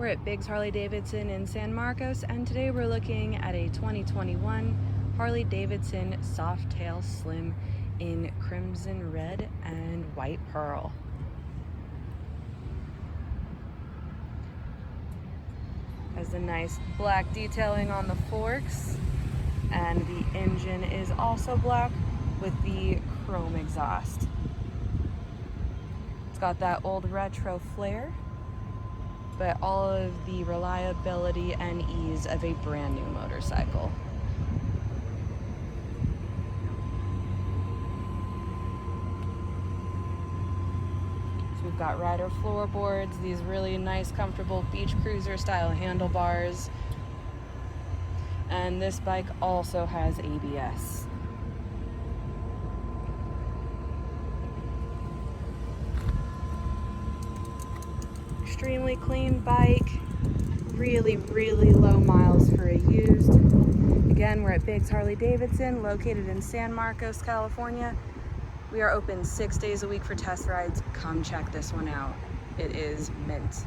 We're at Biggs Harley Davidson in San Marcos, and today we're looking at a 2021 Harley Davidson Softail Slim in crimson red and white pearl. Has a nice black detailing on the forks, and the engine is also black with the chrome exhaust. It's got that old retro flair, but all of the reliability and ease of a brand new motorcycle. So we've got rider floorboards, these really nice, comfortable beach cruiser style handlebars. And this bike also has ABS. Extremely clean bike, really low miles for a used. Again, we're at Biggs Harley Davidson, located in San Marcos, California. We are open 6 days a week for test rides. Come check this one out. It is mint.